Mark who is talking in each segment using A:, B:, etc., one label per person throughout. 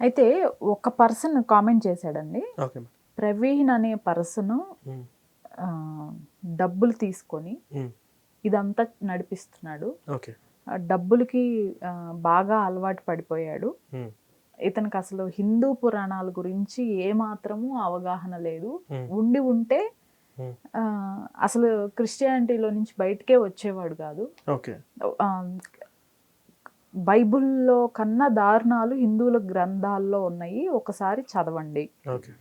A: అయితే ఒక person comment చేశాడండి.
B: Okay madam.
A: ప్రవీణ్ అనే పర్సన్
B: హ్మ్.
A: డబ్బులు తీసుకొని
B: హ్మ్.
A: ఇదంతా నడిపిస్తున్నాడు.
B: ఓకే.
A: డబ్బులకి బాగా అలవాటు పడిపోయాడు.
B: హ్మ్.
A: ఇతనికి అసలు హిందూ పురాణాల గురించి ఏమాత్రము అవగాహన లేదు.
B: హ్మ్.
A: ఉండి ఉంటే
B: హ్మ్.
A: అసలు క్రిస్టియానిటీలో నుంచి బయటికే వచ్చేవాడు కాదు.
B: ఓకే.
A: ఆహ్, బైబిల్‌లో కన్నా దారుణాలు హిందువుల గ్రంథాల్లో ఉన్నాయి. ఒకసారి చదవండి.
B: ఓకే.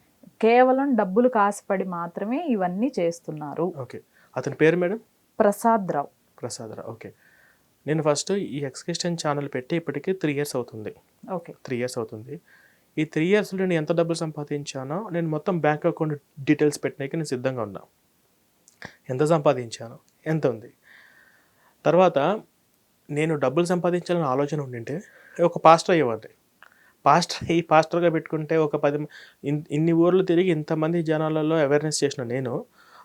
A: కేవలం డబ్బులకు ఆశపడి మాత్రమే ఇవన్నీ చేస్తున్నారు.
B: ఓకే. అతని పేరు మేడం?
A: ప్రసాద్ రావు.
B: ప్రసాదరావు. ఓకే. నేను ఫస్ట్ ఈ ఎక్స్‌క్రిస్టియన్ ఛానెల్ పెట్టి ఇప్పటికి 3 ఇయర్స్ అవుతుంది.
A: ఓకే.
B: 3 ఇయర్స్ అవుతుంది. ఈ 3 ఇయర్స్‌లో నేను ఎంత డబ్బులు సంపాదించానో నేను మొత్తం బ్యాంక్ అకౌంట్ డీటెయిల్స్ పెట్టనీకి నేను సిద్ధంగా ఉన్నా. ఎంత సంపాదించాను? ఎంతుంది? తర్వాత నేను డబ్బులు సంపాదించాలనే ఆలోచన ఉండింటే ఒక పాస్టర్ అయ్యేవాడిని. పాస్టర్‌గా పెట్టుకుంటే ఒక 10 ఇన్ని ఊర్లు తిరిగి ఇంతమంది జనాలలో అవేర్‌నెస్ చేసిన నేను,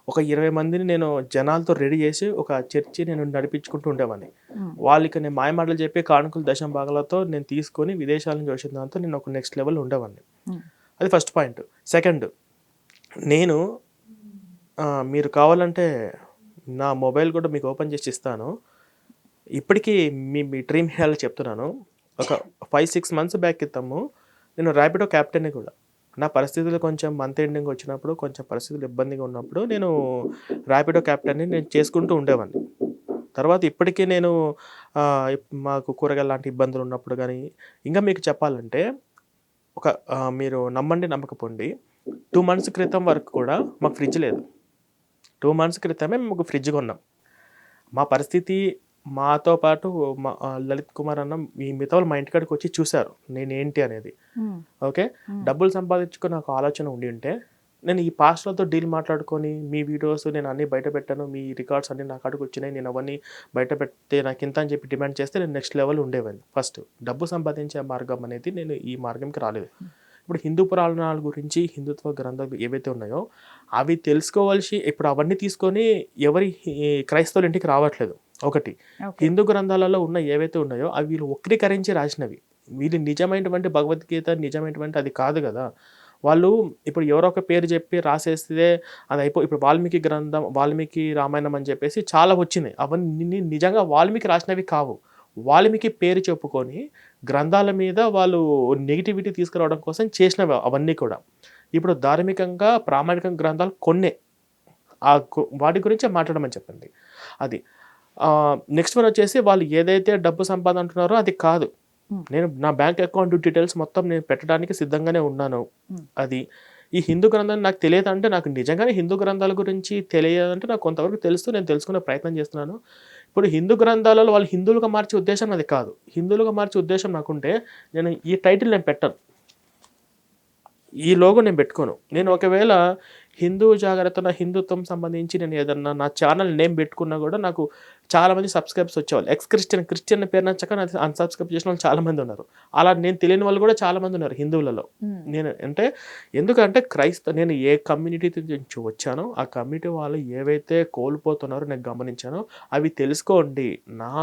B: ఒక 20 మందిని నేను జనాలతో రెడీ చేసి ఒక చర్చి నేను నడిపించుకుంటూ ఉండేవాడిని.
A: హ్మ్.
B: వాళ్ళకి నేను మాయమాటలు చెప్పి కానుకలు దశమ భాగాలతో నేను తీసుకొని విదేశాల నుంచి వచ్చిన దాంతో నేను ఒక నెక్స్ట్ లెవెల్‌లో ఉండేవాడిని.
A: హ్మ్.
B: అది ఫస్ట్ పాయింట్. సెకండ్, నేను మీరు కావాలంటే నా మొబైల్ కూడా మీకు ఓపెన్ చేసి ఇస్తాను. ఇప్పటికీ మీ డ్రీమ్ హెయిర్‌లో చెప్తున్నాను. ఒక 5, 6 మంత్స్ బ్యాక్ క్రితము నేను ర్యాపిడో క్యాప్టెన్‌ని కూడా. నా పరిస్థితులు కొంచెం మంత్ ఎండింగ్ వచ్చినప్పుడు, కొంచెం పరిస్థితులు ఇబ్బందిగా ఉన్నప్పుడు నేను ర్యాపిడో క్యాప్టెన్‌ని నేను చేసుకుంటూ ఉండేవాడిని. తర్వాత ఇప్పటికీ నేను మాకు కూరగాయలు లాంటి ఇబ్బందులు ఉన్నప్పుడు గానీ, ఇంకా మీకు చెప్పాలంటే ఒక మీరు నమ్మండి నమ్మకపోండి 2 మంత్స్ క్రితం వరకు కూడా మాకు ఫ్రిడ్జ్ లేదు. 2 మంత్స్ క్రితమే మేము ఒక ఫ్రిడ్జ్ కొన్నాం. మా పరిస్థితి మాతో పాటు లలిత్ కుమార్ అన్న మిగతా వాళ్ళు మా ఇంటికాడికొచ్చి చూసారు. నేనేంటి అనేది.
A: హ్మ్.
B: ఓకే.
A: హ్మ్.
B: డబ్బులు సంపాదించుకునే ఒక ఆలోచన ఉండింటే, నేను ఈ పాస్టర్‌లతో డీల్ మాట్లాడుకొని, మీ వీడియోస్ నేను అన్నీ బయట పెట్టాను. మీ రికార్డ్స్ అన్నీ నా కాడికొచ్చినాయి. నేను అవన్నీ బయట పెడితే నాకింత అని చెప్పి డిమాండ్ చేస్తే నేను నెక్స్ట్ లెవెల్ ఉండేవాడిని ఫస్ట్. డబ్బు సంపాదించే మార్గం అనేది నేను ఈ మార్గంకి రాలేదు. ఇప్పుడు హిందూ పురాణాల గురించి, హిందుత్వ గ్రంథాలు ఏవైతే ఉన్నాయో, అవి తెలుసుకోవాల్సి ఇప్పుడు అవన్నీ తీసుకొని ఎవరి క్రైస్తవుల ఇంటికి రావట్లేదు. ఒకటి.
A: ఓకే.
B: హిందూ గ్రంథాలలో ఉన్న ఏవైతే ఉన్నాయో, అవి వీళ్ళు వక్రీకరించి రాసినవి. వీళ్ళు నిజమైనటువంటి భగవద్గీత నిజమైనటువంటి అది కాదు గదా! వాళ్ళు ఇప్పుడు ఎవరో ఒక పేరు జెప్పి రాసేస్తే ఇప్పుడు వాల్మీకి గ్రంథం, వాల్మీకి రామాయణం అని జెప్పేసి చాలా వచ్చినాయి. అవన్నీ నిజంగా వాల్మీకి రాసినవి కావు. వాల్మీకి పేరు చెప్పుకొని గ్రంథాల మీద వాళ్ళు నెగటివిటీ తీసుకురావడం కోసం చేసినవి అవన్నీ కూడా. ఇప్పుడు ధార్మికంగా ప్రామాణిక గ్రంథాలు కొన్నే. వాటి గురించే మాట్లాడమని చెప్పండి. అది. నెక్స్ట్ వన్ వచ్చేసి వాళ్ళు ఏదైతే డబ్బు సంపాదన అంటున్నారో అది కాదు.
A: హ్మ్.
B: నేను నా బ్యాంక్ అకౌంట్ డీటెయిల్స్ మొత్తం నేను పెట్టడానికి సిద్ధంగానే ఉన్నాను.
A: హ్మ్.
B: అది. ఈ హిందూ గ్రంథం నాకు తెలియదంటే నాకు నిజంగానే హిందూ గ్రంథాల గురించి తెలియదంటే నాకు కొంతవరకు తెలుసు. నేను తెలుసుకునే ప్రయత్నం చేస్తున్నాను. ఇప్పుడు హిందూ గ్రంథాలలో వాళ్ళు హిందువులుగా మార్చే ఉద్దేశ్యం నాది కాదు. హిందువులుగా మార్చే ఉద్దేశ్యం నాకుంటే నేను ఈ టైటిల్ నేను పెట్టను. ఈ లోగో నేను పెట్టుకోను. నేను
A: రైట్.
B: ఒకవేళ హిందూ జాగ్రత్త నా హిందుత్వం సంబంధించి నేను ఏదన్నా నా ఛానల్ నేమ్ పెట్టుకున్నా గూడా నాకు చాలామంది సబ్‌స్క్రైబర్స్ వచ్చేవాళ్ళు. క్రిస్టియన్ పేరు నచ్చక నాకు అన్‌సబ్‌స్క్రైబ్ చేసిన వాళ్ళు చాలామంది ఉన్నారు. అలా నేను తెలియని వాళ్ళు గూడా చాలామంది ఉన్నారు హిందువులలో.
A: హ్మ్.
B: నేను అంటే ఎందుకంటే నేను ఏ కమ్యూనిటీ నుంచి వచ్చానో ఆ కమ్యూనిటీ వాళ్ళు ఏవైతే కోల్పోతున్నారో నేను గమనించానో అవి తెలుసుకోండి. నా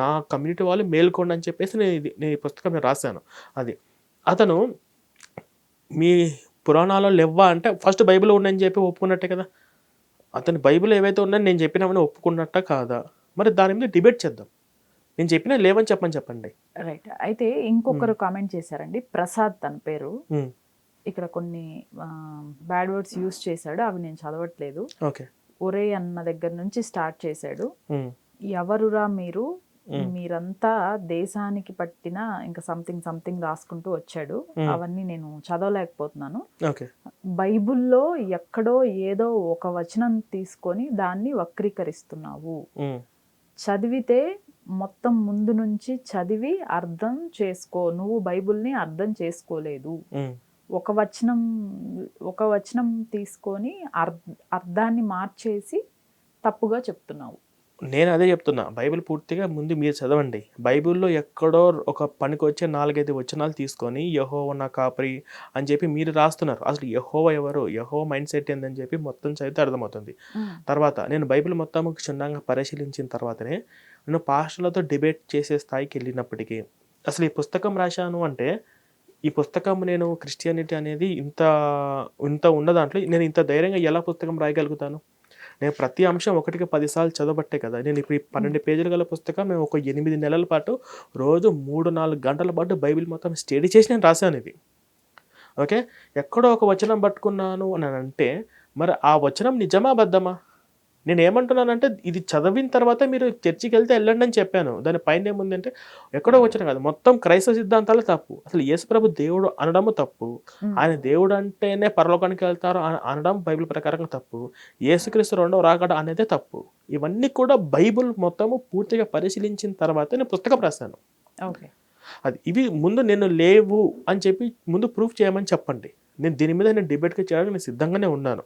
B: నా కమ్యూనిటీ వాళ్ళు మేలుకోండి అని చెప్పేసి నేను ఈ పుస్తకం రాసాను. అది. అతను మీ పురాణాల్లో లెవ్వా అంటే ఫస్ట్ బైబిల్‌లో ఉన్నాయని చెప్పి ఒప్పుకున్నట్టే కదా! అతను బైబిల్ ఏవైతే ఉన్నాయో నేను చెప్పినవన్నీ ఒప్పుకున్నట్టా కాదా? మరి దాని మీద డిబేట్ చేద్దాం. నేను చెప్పినవి లేవని చెప్పండి.
A: రైట్. అయితే
B: హ్మ్.
A: ఇంకొకరు కామెంట్ చేశారండి. ప్రసాద్ తన పేరు.
B: హ్మ్.
A: ఇక్కడ కొన్ని బ్యాడ్ వర్డ్స్ యూజ్ చేశాడు. అవి నేను చదవట్లేదు.
B: ఓకే.
A: ఒరేయ్ అన్న దగ్గర నుంచి స్టార్ట్ చేశాడు.
B: హ్మ్.
A: ఎవరురా మీరు?
B: హ్మ్.
A: మీరంతా దేశానికి పట్టిన ఇంకా సంథింగ్ సంథింగ్ రాసుకుంటూ వచ్చాడు.
B: హ్మ్.
A: అవన్నీ నేను చదవలేకపోతున్నాను.
B: ఓకే.
A: బైబిల్‌లో ఎక్కడో ఏదో ఒక వచనం తీసుకొని దాన్ని వక్రీకరిస్తున్నావు.
B: హ్మ్.
A: చదివితే మొత్తం ముందు నుంచి చదివి అర్థం చేసుకో. నువ్వు బైబిల్‌ని అర్థం చేసుకోలేదు.
B: హ్మ్.
A: ఒక వచనం ఒక వచనం తీసుకొని అర్థాన్ని మార్చేసి తప్పుగా చెప్తున్నావు.
B: నేనదే చెప్తున్నా. బైబిల్ పూర్తిగా ముందు మీరు చదవండి. బైబిల్‌లో ఎక్కడో ఒక పనికొచ్చే 4, 5 వచనాలు తీసుకొని యెహోవా నా కాపరి అని చెప్పి మీరు రాస్తున్నారు. అసలు యెహోవా ఎవరు? యెహోవా మైండ్ సెట్ ఏందని చెప్పి మొత్తం చదివితే అర్థమవుతుంది.
A: హ్మ్.
B: తర్వాత నేను బైబిల్ మొత్తం క్షుణ్ణంగా పరిశీలించిన తర్వాతనే నేను పాస్టర్‌లతో డిబేట్ చేసే స్థాయికెళ్ళినప్పటికీ అసలు ఈ పుస్తకం రాశాను అంటే ఈ పుస్తకం నేను క్రిస్టియానిటీ అనేది ఇంత ఇంత ఉన్న దాంట్లో నేను ఇంత ధైర్యంగా ఎలా పుస్తకం రాయగలుగుతాను? నేను ప్రతి అంశం ఒకటికి 10 సార్లు చదవబట్టే కదా! నేను ఇప్పుడు ఈ 12 పేజీలు గల పుస్తకం మేము ఒక 8 నెలల పాటు రోజు 3, 4 గంటల పాటు బైబిల్ మొత్తం స్టడీ చేసి నేను రాసాను ఇది. ఓకే. ఎక్కడో ఒక వచనం పట్టుకున్నాను అనంటే, మరి ఆ వచనం నిజమా? అబద్ధమా? నేనేమంటున్నానంటే, ఇది చదివిన తర్వాత మీరు చర్చికెళ్తే ఎళ్ళండి అని చెప్పాను. దాని పైనేముందంటే, ఎక్కడో వచనం కాదు. మొత్తం క్రైస్తవ సిద్ధాంతాలే తప్పు. అసలు యేసుప్రభు దేవుడు అనడము తప్పు.
A: హ్మ్.
B: ఆయన దేవుడు అంటేనే పరలోకానికి వెళ్తారు అనడం బైబిల్ ప్రకారంగా తప్పు. యేసుక్రీస్తు రెండవ రాకడ అనేదే తప్పు. ఇవన్నీ కూడా బైబిల్ మొత్తము పూర్తిగా పరిశీలించిన తర్వాతే నేను పుస్తకం రాసాను.
A: ఓకే.
B: ఇవి ముందు నేను లేవు అని చెప్పి ముందు ప్రూఫ్ చేయమని చెప్పండి. నేను దీని మీద డిబేట్‌కి చేయడానికి నేను సిద్ధంగానే ఉన్నాను.